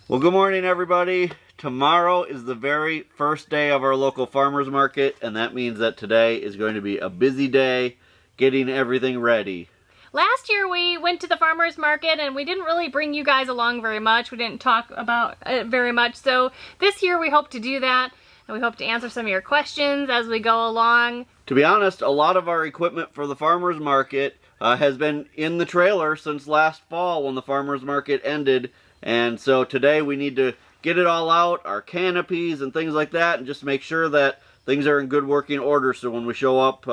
Well, good morning, everybody. Tomorrow is the very first day of our local farmers market, and that means that today is going to be a busy day getting everything ready. Last year we went to the farmers market and we didn't really bring you guys along very much. We didn't talk about it very much. So this year we hope to do that, and we hope to answer some of your questions as we go along. To be honest, a lot of our equipment for the farmers market has been in the trailer since last fall when the farmers market ended. And so today we need to get it all out, our canopies and things like that, and just make sure that things are in good working order, so when we show up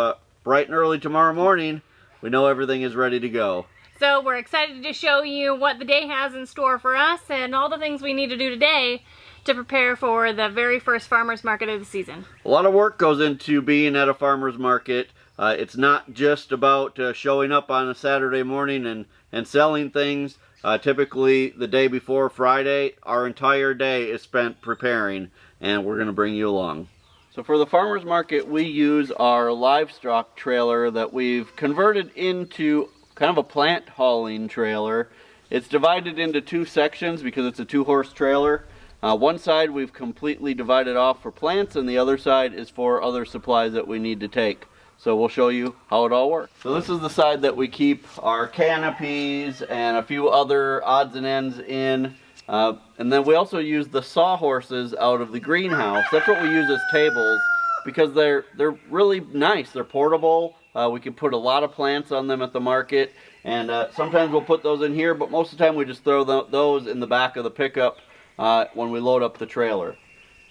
bright and early tomorrow morning, we know everything is ready to go. So we're excited to show you what the day has in store for us and all the things we need to do today to prepare for the very first farmers market of the season. A lot of work goes into being at a farmers market. It's not just about showing up on a Saturday morning and selling things. Typically the day before Friday, our entire day is spent preparing, and we're going to bring you along. So for the farmers market, we use our livestock trailer that we've converted into kind of a plant hauling trailer. It's divided into two sections because it's a 2-horse trailer. One side we've completely divided off for plants, and the other side is for other supplies that we need to take. So we'll show you how it all works. So this is the side that we keep our canopies and a few other odds and ends in. And then we also use the sawhorses out of the greenhouse. That's what we use as tables because they're really nice. They're portable. We can put a lot of plants on them at the market. And sometimes we'll put those in here, but most of the time we just throw those in the back of the pickup when we load up the trailer.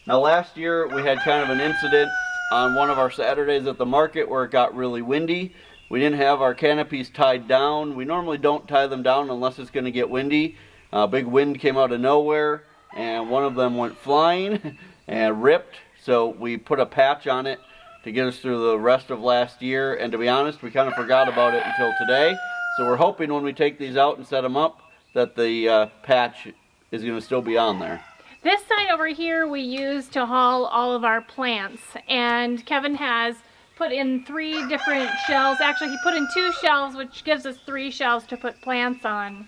Now last year we had kind of an incident on one of our Saturdays at the market where it got really windy. We didn't have our canopies tied down. We normally don't tie them down unless it's going to get windy. A big wind came out of nowhere and one of them went flying and ripped, so we put a patch on it to get us through the rest of last year, and to be honest, we kind of forgot about it until today. So we're hoping when we take these out and set them up that the patch is going to still be on there. This side over here we use to haul all of our plants, and Kevin has put in 3 different shelves. Actually, he put in 2 shelves, which gives us 3 shelves to put plants on.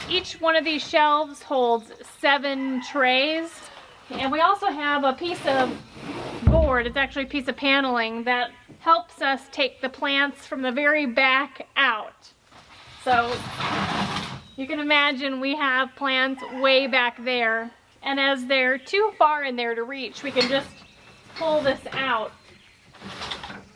Each one of these shelves holds 7 trays, and we also have a piece of board, it's actually a piece of paneling, that helps us take the plants from the very back out. So you can imagine we have plants way back there, and as they're too far in there to reach, we can just pull this out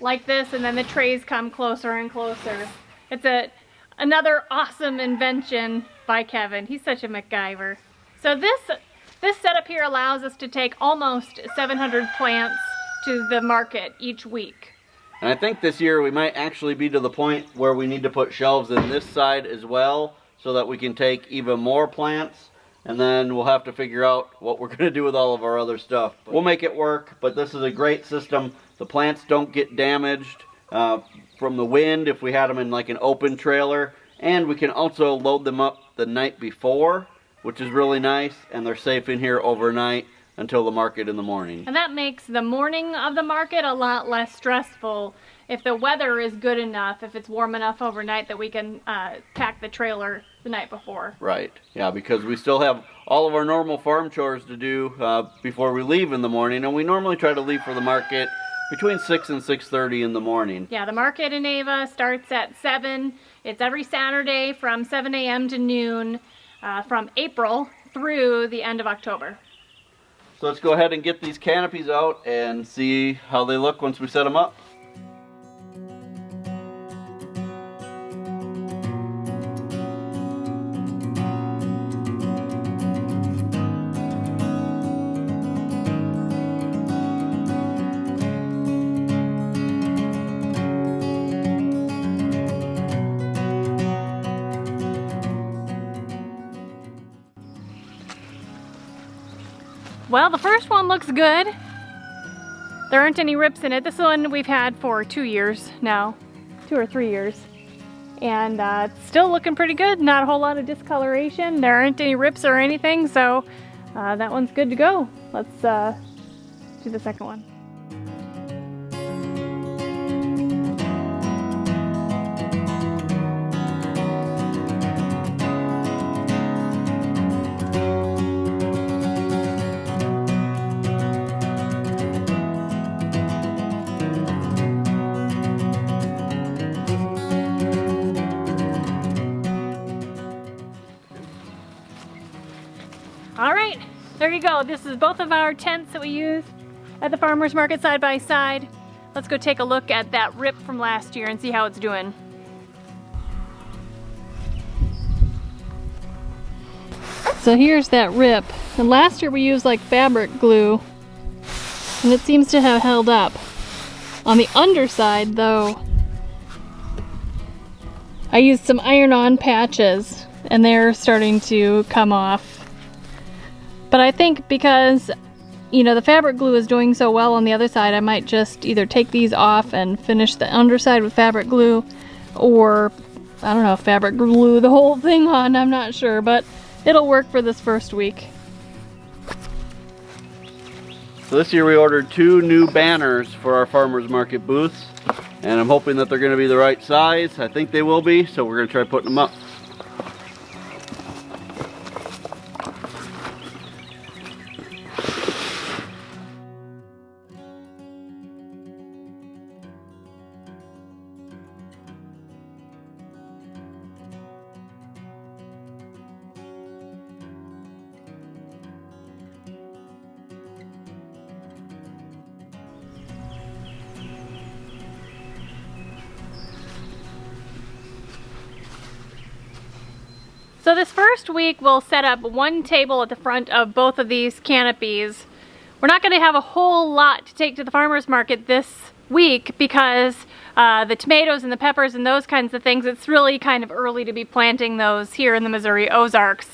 like this, and then the trays come closer and closer. It's another awesome invention by Kevin. He's such a MacGyver. So this setup here allows us to take almost 700 plants to the market each week. And I think this year we might actually be to the point where we need to put shelves in this side as well, so that we can take even more plants, and then we'll have to figure out what we're going to do with all of our other stuff. We'll make it work, but this is a great system. The plants don't get damaged from the wind if we had them in like an open trailer, and we can also load them up the night before, which is really nice, and they're safe in here overnight until the market in the morning. And that makes the morning of the market a lot less stressful if the weather is good enough, if it's warm enough overnight that we can pack the trailer the night before. Right, yeah, because we still have all of our normal farm chores to do before we leave in the morning, and we normally try to leave for the market between 6 and 6:30 in the morning. Yeah, the market in Ava starts at 7. It's every Saturday from 7 a.m. to noon from April through the end of October. So let's go ahead and get these canopies out and see how they look once we set them up. Well, the first one looks good. There aren't any rips in it. This one we've had for 2 years now, 2 or 3 years. And it's still looking pretty good. Not a whole lot of discoloration. There aren't any rips or anything, so that one's good to go. Let's do the second one. All right, there you go. This is both of our tents that we use at the farmer's market side by side. Let's go take a look at that rip from last year and see how it's doing. So here's that rip. And last year we used like fabric glue, and it seems to have held up. On the underside though, I used some iron-on patches and they're starting to come off. But I think because, you know, the fabric glue is doing so well on the other side, I might just either take these off and finish the underside with fabric glue, or, I don't know, fabric glue the whole thing on, I'm not sure, but it'll work for this first week. So this year we ordered 2 new banners for our farmers market booths, and I'm hoping that they're going to be the right size. I think they will be, so we're going to try putting them up. So this first week we'll set up one table at the front of both of these canopies. We're not going to have a whole lot to take to the farmer's market this week because the tomatoes and the peppers and those kinds of things, it's really kind of early to be planting those here in the Missouri Ozarks.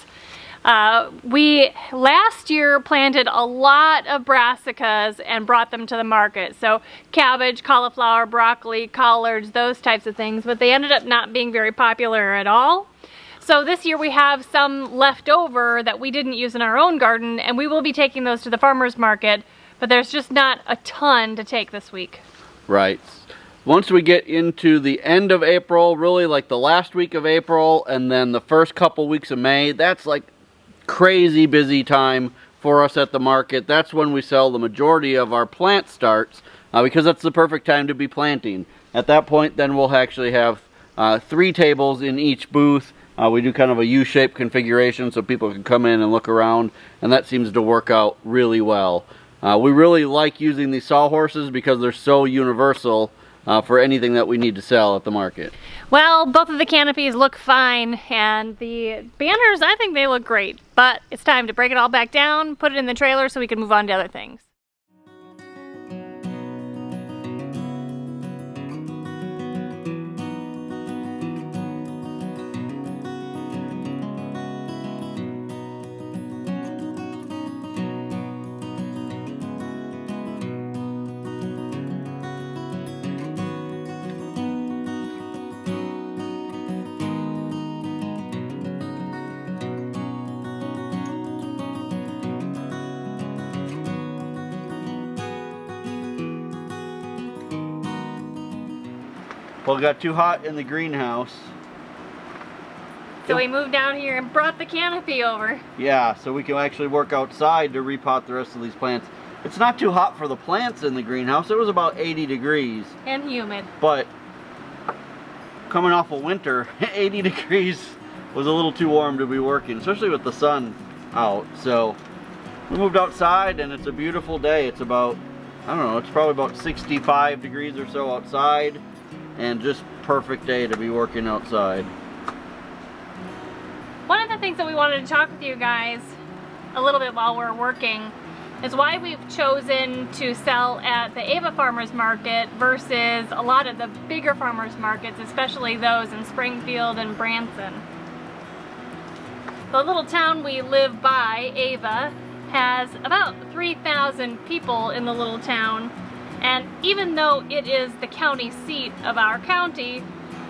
We last year planted a lot of brassicas and brought them to the market. So cabbage, cauliflower, broccoli, collards, those types of things, but they ended up not being very popular at all. So this year we have some left over that we didn't use in our own garden, and we will be taking those to the farmer's market, but there's just not a ton to take this week. Right. Once we get into the end of April, really like the last week of April, and then the first couple weeks of May, that's like crazy busy time for us at the market. That's when we sell the majority of our plant starts, because that's the perfect time to be planting. At that point, then we'll actually have 3 tables in each booth. We do kind of a U-shaped configuration so people can come in and look around, and that seems to work out really well. We really like using these sawhorses because they're so universal for anything that we need to sell at the market. Well, both of the canopies look fine, and the banners, I think they look great, but it's time to break it all back down, put it in the trailer so we can move on to other things. Well, it got too hot in the greenhouse. So we moved down here and brought the canopy over. Yeah, so we can actually work outside to repot the rest of these plants. It's not too hot for the plants in the greenhouse. It was about 80 degrees. And humid. But coming off of winter, 80 degrees was a little too warm to be working, especially with the sun out. So we moved outside, and it's a beautiful day. It's about, I don't know, it's probably about 65 degrees or so outside, and just perfect day to be working outside. One of the things that we wanted to talk with you guys a little bit while we're working is why we've chosen to sell at the Ava Farmers Market versus a lot of the bigger farmers markets, especially those in Springfield and Branson. The little town we live by, Ava, has about 3,000 people in the little town, and even though it is the county seat of our county,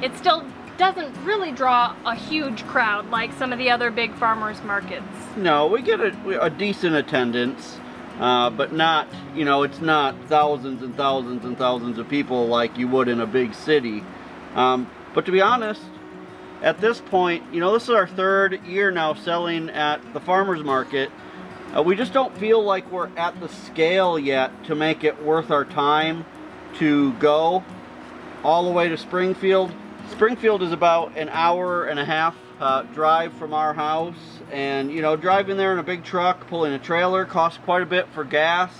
it still doesn't really draw a huge crowd like some of the other big farmers markets. No, we get a decent attendance, but not, you know, it's not thousands and thousands and thousands of people like you would in a big city. But to be honest, at this point, you know, this is our 3rd year now selling at the farmers market. We just don't feel like we're at the scale yet to make it worth our time to go all the way to Springfield. Springfield is about an hour and a half drive from our house, and you know, driving there in a big truck, pulling a trailer costs quite a bit for gas.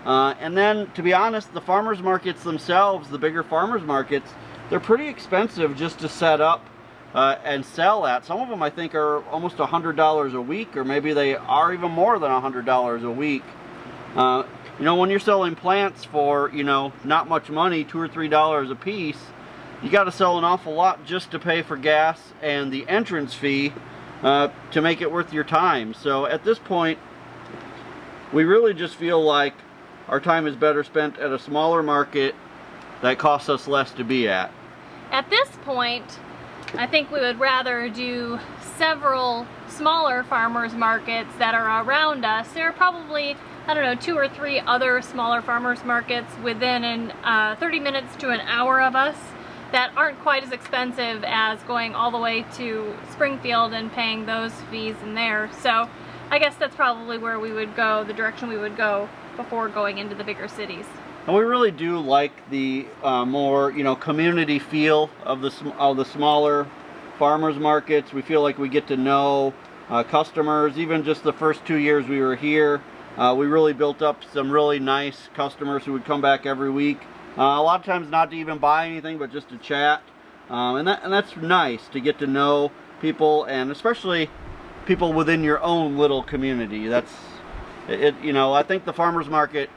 And then, to be honest, the farmers markets themselves, the bigger farmers markets, they're pretty expensive just to set up and sell at. Some of them I think are almost $100 a week, or maybe they are even more than $100 a week. You know, when you're selling plants for, you know, not much money, $2 or $3 a piece, you got to sell an awful lot just to pay for gas and the entrance fee to make it worth your time. So at this point, we really just feel like our time is better spent at a smaller market that costs us less to be at. At this point, I think we would rather do several smaller farmers markets that are around us. There are probably, I don't know, 2 or 3 other smaller farmers markets within 30 minutes to an hour of us that aren't quite as expensive as going all the way to Springfield and paying those fees in there. So I guess that's probably where we would go, the direction we would go before going into the bigger cities. And we really do like the more, you know, community feel of the smaller farmers markets. We feel like we get to know customers. Even just the first 2 years we were here, we really built up some really nice customers who would come back every week. A lot of times not to even buy anything, but just to chat. And that's nice to get to know people, and especially people within your own little community. That's it. You know, I think the farmers market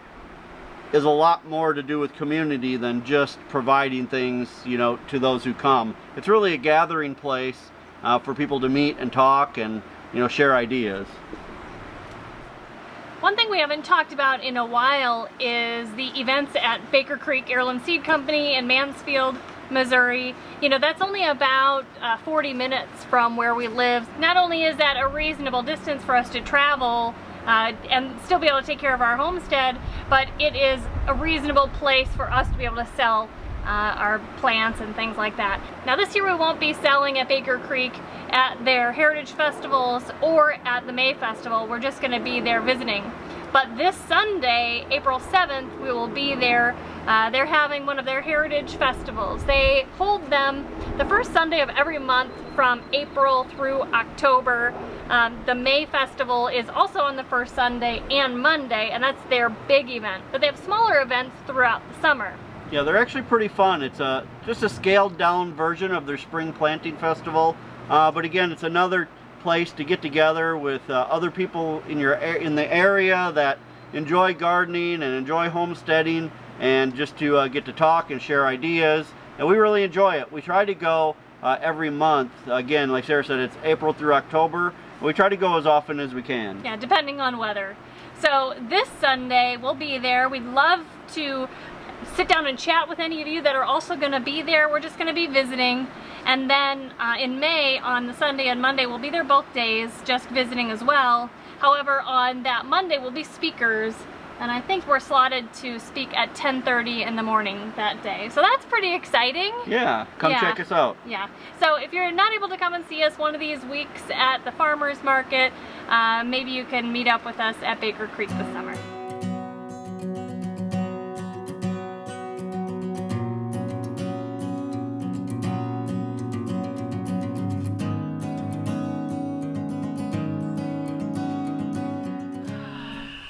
is a lot more to do with community than just providing things, you know, to those who come. It's really a gathering place for people to meet and talk and, you know, share ideas. One thing we haven't talked about in a while is the events at Baker Creek Heirloom Seed Company in Mansfield, Missouri. You know, that's only about 40 minutes from where we live. Not only is that a reasonable distance for us to travel and still be able to take care of our homestead, but it is a reasonable place for us to be able to sell our plants and things like that. Now this year we won't be selling at Baker Creek at their heritage festivals or at the May Festival. We're just going to be there visiting. But this Sunday, April 7th, we will be there. They're having one of their heritage festivals. They hold them the first Sunday of every month from April through October. The May Festival is also on the first Sunday and Monday, and that's their big event. But they have smaller events throughout the summer. Yeah, they're actually pretty fun. It's just a scaled down version of their spring planting festival. But again, it's another place to get together with other people in the area that enjoy gardening and enjoy homesteading, and just to get to talk and share ideas. And we really enjoy it. We try to go every month. Again, like Sarah said, it's April through October. We try to go as often as we can. Yeah, depending on weather. So this Sunday we'll be there. We'd love to sit down and chat with any of you that are also going to be there. We're just going to be visiting. And then in May, on the Sunday and Monday, we'll be there both days, just visiting as well. However, on that Monday, we'll be speakers. And I think we're slotted to speak at 10:30 in the morning that day. So that's pretty exciting. Yeah, come check us out. Yeah. So if you're not able to come and see us one of these weeks at the farmers market, maybe you can meet up with us at Baker Creek this summer.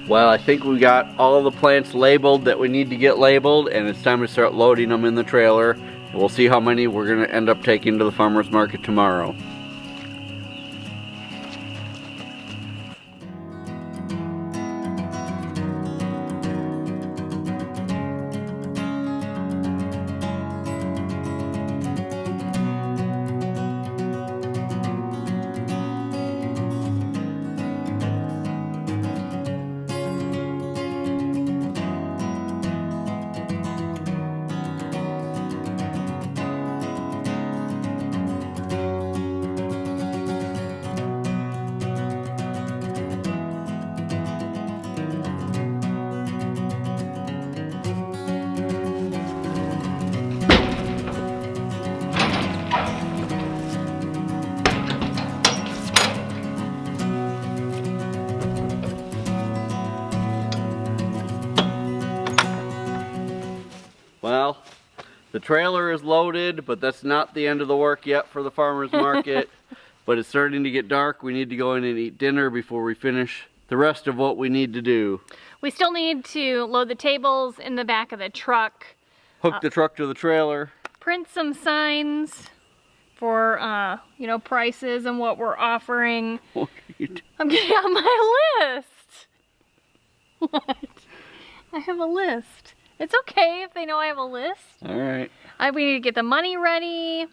Well, I think we got all the plants labeled that we need to get labeled, and it's time to start loading them in the trailer. We'll see how many we're going to end up taking to the farmer's market tomorrow. Well, the trailer is loaded, but that's not the end of the work yet for the farmer's market. but it's starting to get dark. We need to go in and eat dinner before we finish the rest of what we need to do. We still need to load the tables in the back of the truck. Hook the truck to the trailer. Print some signs for, you know, prices and what we're offering. What are you doing? I'm getting on my list. What? I have a list. It's okay if they know I have a list. All right. We need to get the money ready.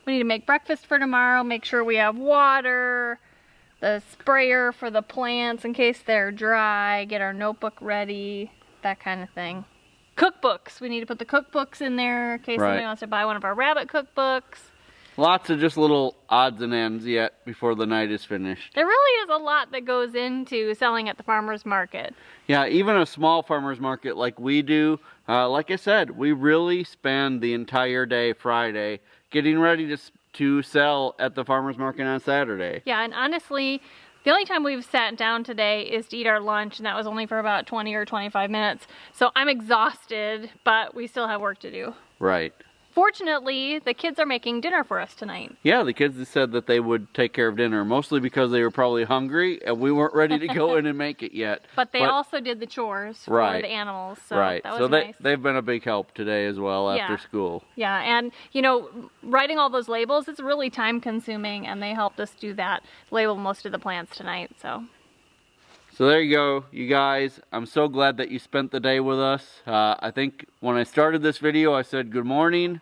We need to make breakfast for tomorrow. Make sure we have water. The sprayer for the plants in case they're dry. Get our notebook ready. That kind of thing. Cookbooks. We need to put the cookbooks in there in case somebody wants to buy one of our rabbit cookbooks. Lots of just little odds and ends yet before the night is finished. There really is a lot that goes into selling at the farmer's market. Yeah, even a small farmer's market like we do, like I said, we really spend the entire day Friday getting ready to sell at the farmer's market on Saturday. Yeah, and honestly, the only time we've sat down today is to eat our lunch, and that was only for about 20 or 25 minutes. So I'm exhausted, but we still have work to do. Right. Fortunately, the kids are making dinner for us tonight. Yeah, the kids said that they would take care of dinner, mostly because they were probably hungry and we weren't ready to go in and make it yet. But they also did the chores for the animals, so that was nice. They've been a big help today as well after school. Yeah, and you know, writing all those labels, it's really time consuming, and they helped us do that, label most of the plants tonight, so. So there you go, you guys. I'm so glad that you spent the day with us. I think when I started this video, I said good morning.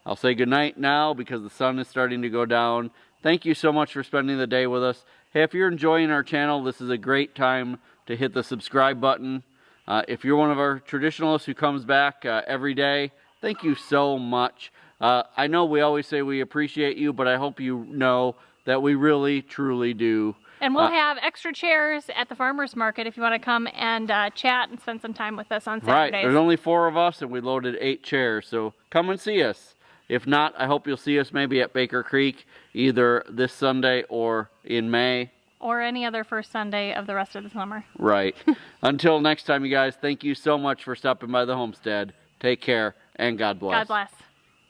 I'll say good night now because the sun is starting to go down. Thank you so much for spending the day with us. Hey, if you're enjoying our channel, this is a great time to hit the subscribe button. If you're one of our traditionalists who comes back every day, thank you so much. I know we always say we appreciate you, but I hope you know that we really, truly do. And we'll have extra chairs at the farmer's market if you want to come and chat and spend some time with us on Saturdays. Right, there's only 4 of us and we loaded 8 chairs, so come and see us. If not, I hope you'll see us maybe at Baker Creek, either this Sunday or in May. Or any other first Sunday of the rest of the summer. Right. Until next time, you guys, thank you so much for stopping by the homestead. Take care, and God bless. God bless.